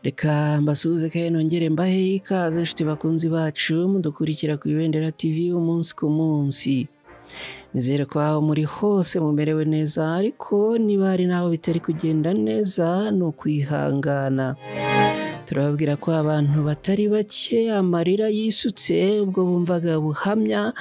Reka mbasuhuze kandi nongere mbahe ikaze inshuti bakunzi bacu mudukurikira ku Ibendera TV umunsi ku munsi. Nizere ko aho muri hose mumerewe neza, ariko niba hari naho bitari kugenda neza ni ukwihangana. Turababwira ko abantu batari bake amarira yisutse ubwo bumvaga buhamya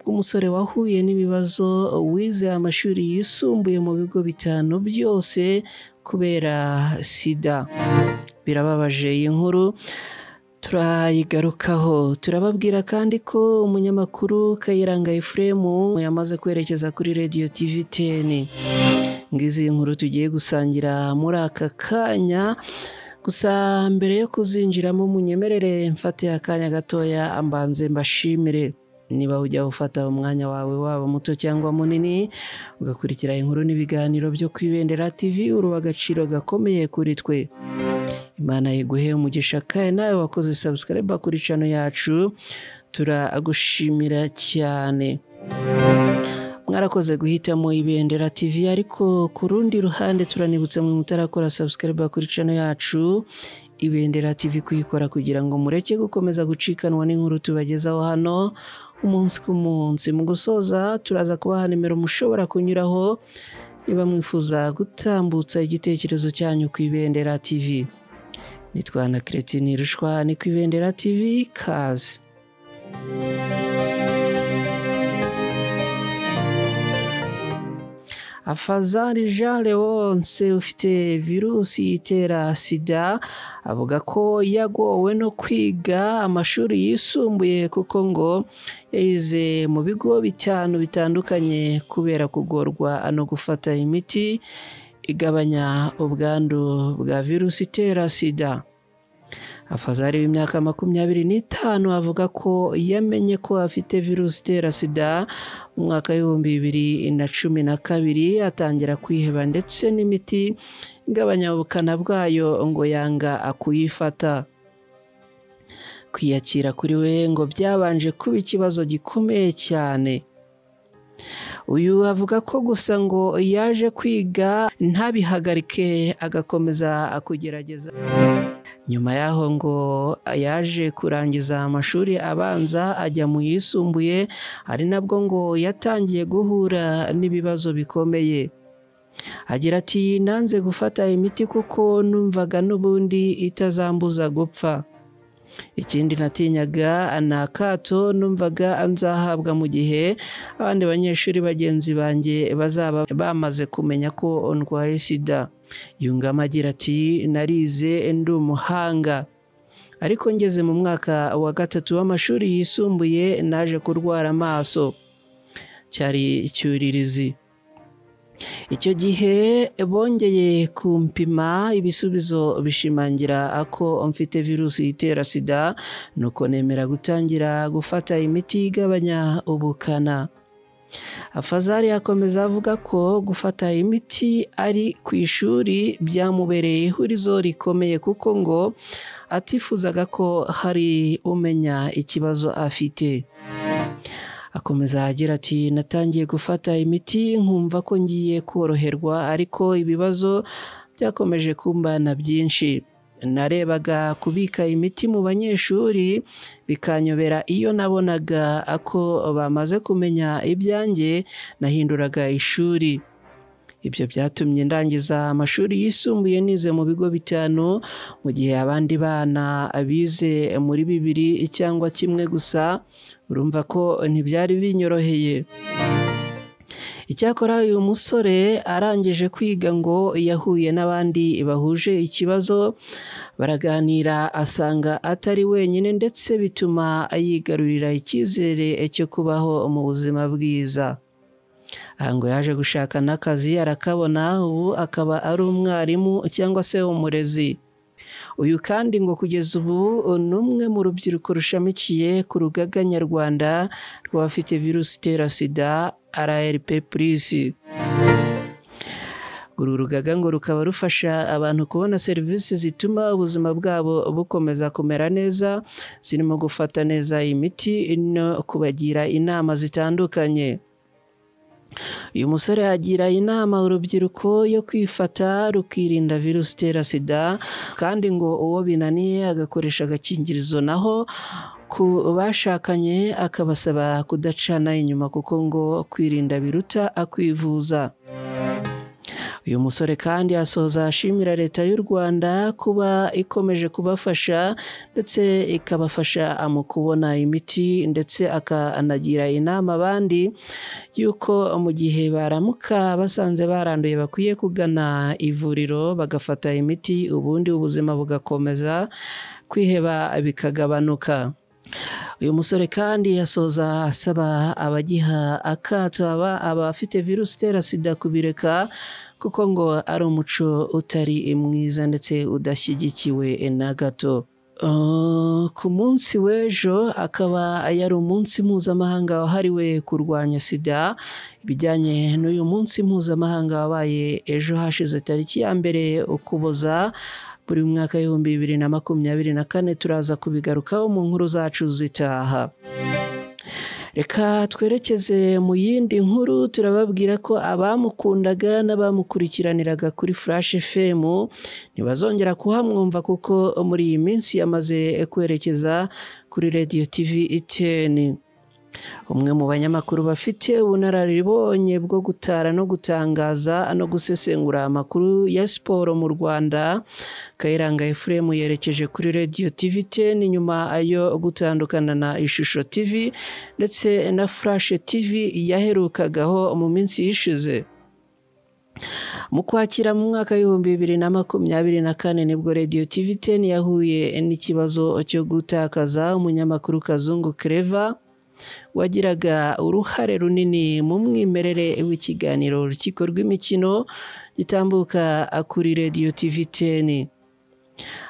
bw'umusore wahuye n'ibibazo wize amashuri yisumbuye mu bigo bitanu byose kubera sida. Birababaje iyi nkuru turayigarukaho. Turababwira kandi ko umunyamakuru Kayiranga Ephraim yamaze kwerekeza kuri Radio TV 10. Ngizi inkuru tugiye gusangira muri aka kanya. Gusa mbere yo kuzinjiramo munyemerere mfate akanya gatoya ambanze mbashimire. Niba ujya ufata umwanya wawe waba muto cyangwa munini ugakurikira inkuru n'ibiganiro byo ku Ibendera TV, uruba agaciro gakomeye kuri twe. Imana iguhe umugisha kandi nawe wakoze subscribe kuri channel yacu, turagushimira cyane. Mwarakoze guhitamo Ibendera TV, ariko ku rundi ruhande turanibutsa mwe mutarakora subscribe kuri channel yacu Ibendera TV kuyikora kugira ngo mureke gukomeza gucikanwa n'inkuru tubagezaho hano umunsi ku munsi. Mu gusoza turaza kubaha nimero mushobora kunyuraho niba mwifuza gutambutsa igitekerezo cyanyu ku Ibendera TV. Nitwa na Cretini Rushwa, ni ku Ibendera TV, kaze. Afazari Jean Leonce ufite virusi itera sida avuga ko yagowe no kwiga amashuri yisumbuye kuko ngo yize mu bigo bitanu bitandukanye kubera kugorwa no gufata imiti igabanya ubwandu bwa virusi itera sida. Afazari w'imyaka 25 avuga ko yamenye ko afite virusi itera sida mu mwaka w'2012 atangira kwiheba ndetse n'imiti igabanya ubukana bwayo ngo yanga akuyifata. Kwiyakira kuri we ngo byabanje kuba ikibazo gikomeye cyane. Uyu avuga ko gusa ngo yaje kwiga ntabihagarike agakomeza akugerageza. Nyuma yaho ngo yaje kurangiza amashuri abanza ajya mu yisumbuye, ari nabwo ngo yatangiye guhura n'ibibazo bikomeye. Agira ati nanze gufata imiti kuko numvaga n'ubundi itazambuza gupfa. Ikindi natinyaga ni akato numvaga nzahabwa mu gihe abandi banyeshuri bagenzi banjye bazaba bamaze kumenya ko ndwaye sida. Yungamo agira ati narize ndi umuhanga, ariko ngeze mu mwaka wa 3 w'amashuri yisumbuye naje kurwara amaso. Cyari icyuririzi. Icyo gihe bongeye kumpima, ibisubizo bishimangira ako mfite virusi itera sida, nuko nemera gutangira gufata imiti igabanya ubukana. Afazari akomeza avuga ko gufata imiti ari ku ishuri byamubereye ihurizo rikomeye kuko ngo atifuzaga ko hari umenya ikibazo afite. Akomeza agira ati natangiye gufata imiti nkumva ko ngiye koroherwa, ariko ibibazo byakomeje kumbana byinshi. Narebaga kubika imiti mu banyeshuri bikanyobera, iyo nabonaga ako bamaze kumenya ibyanjye nahinduraga ishuri. Ibyo byatumye ndangiza amashuri yisumbuye nize mu bigo bitanu, mu gihe abandi bana abize muri 2 cyangwa 1 gusa. Urumva ko ntibyari binyoroheye. Icyakora uyu musore arangije kwiga ngo yahuye n'abandi bahuje ikibazo, baraganira asanga atari wenyine ndetse bituma yigarurira icyizere cyo kubaho mu buzima bwiza. Ngo yaje gushaka n'akazi arakabona, ubu akaba ari umwarimu cyangwa se umurezi. Uyu kandi ngo kugeza ubu ni umwe mu rubyiruko rushamikiye ku rugaga nyarwanda rw'abafite virusi itera sida RRP+. Uru rugaga ngo rukaba rufasha abantu kubona serivisi zituma ubuzima bwabo bukomeza kumera neza, zirimo gufata neza imiti no kubagira inama zitandukanye. uyu musore agira inama urubyiruko yo kwifata rukirinda virusi itera sida kandi ngo uwo binaniye agakoresha agakingirizo, naho ku bashakanye akabasaba kudacana inyuma kuko ngo kwirinda biruta kwivuza. Uyu musore kandi asoza ashimira leta y'u Rwanda kuba ikomeje kubafasha ndetse ikabafasha mu kubona imiti, ndetse akanagira inama abandi yuko mu gihe baramuka basanze baranduye bakwiye kugana ivuriro bagafata imiti, ubundi ubuzima bugakomeza, kwiheba bikagabanuka. Uyu musore kandi yasoza asaba abagiha akato abafite virusi itera sida kubireka kuko ngo ari umuco utari mwiza ndetse udashyigikiwe na gato. Ku munsi w'ejo akaba yari umunsi mpuzamahanga wahariwe kurwanya sida. Ibijyanye n'uyu munsi mpuzamahanga wabaye ejo hashize tariki ya 1 Ukuboza buri mwaka 2024, turaza kubigarukaho mu nkuru zacu zitaha. Reka twerekeze mu yindi nkuru. Turababwira ko abamukundaga n'abamukurikiraniraga kuri Flash FM ntibazongera kuhamwumva kuko muri iyi minsi yamaze kwerekeza kuri Radio TV 10. Umwe mu banyamakuru bafite ubunararibonye bwo gutara no gutangaza no gusesengura amakuru ya siporo mu Rwanda, Kayiranga Ephraim yerekeje kuri Radio TV 10 nyuma yo gutandukana na Ishusho TV ndetse na Flash TV yaherukagaho mu minsi yishize. Mu Kwakira mu mwaka 2024 nibwo Radio TV 10 yahuye n'ikibazo cyo gutakaza umunyamakuru Kazungu Clever wagiraga uruhare runini mu mwimerere w'ikiganiro Urukiko rw'Imikino gitambuka kuri Radio TV 10.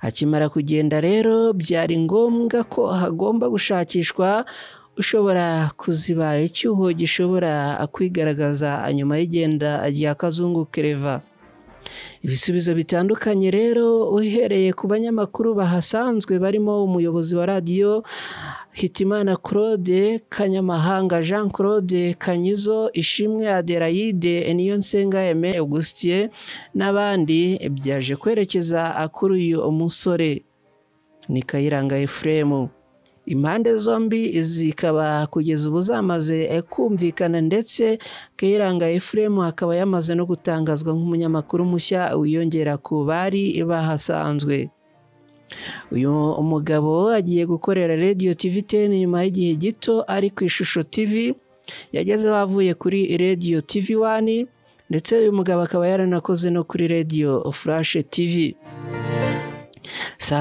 Akimara kugenda rero byari ngombwa ko hagomba gushakishwa ushobora kuziba icyuho gishobora kwigaragaza nyuma y'igenda rya Kazungu Clever. Ibisubizo bitandukanye rero uhereye ku banyamakuru bahasanzwe barimo umuyobozi wa radio Hitimana Claude, Kanyamahanga Jean Claude, Kanyizo, Ishimwe Adelaide, Niyonsenga Aime Augustin n'abandi, byaje kwerekeza kuri uyu umusore ni Kayiranga Ephraim. Impande zombi zikaba kugeza ubu zamaze kumvikana ndetse Kayiranga Ephraim akaba yamaze no gutangazwa nk'umunyamakuru mushya wiyongera ku bari bahasanzwe. Uyu umugabo agiye gukorera Radio TV 10 nyuma y'igihe gito ari ku Ishusho TV, yageze avuye kuri Radio TV 1 ndetse uyu mugabo akaba yaranakoze no kuri Radio Flash TV.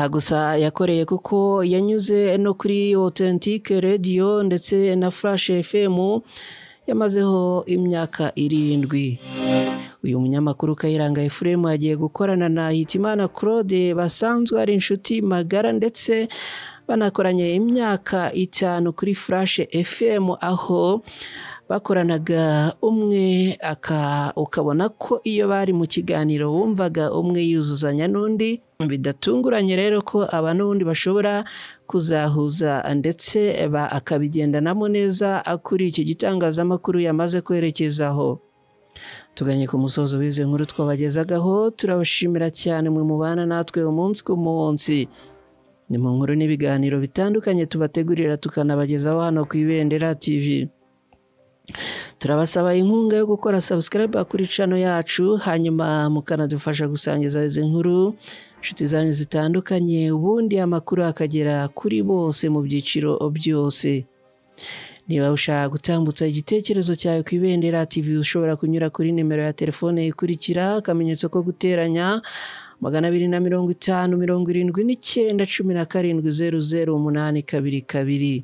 Gusa yakoreye kuko yanyuze no kuri Authentic Radio ndetse na Flash FM, yamazeho imyaka 7. Uyu munyamakuru Kayiranga Ephraim agiye gukorana na Hitimana Claude basanzwe ari inshuti magara ndetse banakoranye imyaka 5 kuri Flash FM, aho bakoranaga umwe ukabona ko iyo bari mu kiganiro wumvaga umwe yuzuzanya n'undi. Bidatunguranye rero ko aba n'undi bashobora kuzahuza ndetse akabigendanamo neza kuri iki gitangazamakuru yamaze kwerekezaho. Tuganye ku musozo w'izi nkuru twabagezagaho. Turabashimira cyane mwe mubana natwe umunsi ku munsi. Ni mu nkuru n'ibiganiro bitandukanye tubategurira tukanabagezaho hano ku Ibendera TV. Turabasaba inkunga yo gukora subscribe kuri channel yacu, hanyuma mukanadufasha gusangiza izi nkuru inshuti zanyu zitandukanye, ubundi amakuru akagera kuri bose mu byiciro byose. Niba ushaka gutambutsa igitekerezo cyawe ku Ibendera TV ushobora kunyura kuri nimero ya telefone ikurikira, akamenyetso ko guteranya 250 79 17 00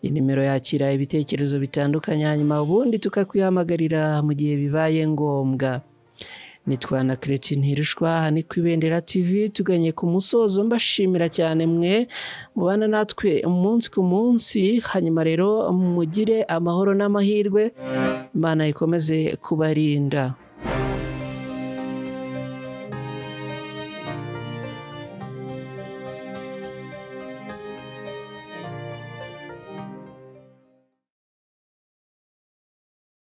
Iyi nimero yakira ibitekerezo bitandukanye, hanyuma ubundi tukakwihamagarira mu gihe bibaye ngombwa. Nitwa na Cretin Hirushwa ni ku Ibendera TV. Tuganye ku musozo, mbashimira cyane mwe mubana natwe umunsi ku munsi, hanyuma rero mugire amahoro n'amahirwe, Imana ikomeze kubarinda.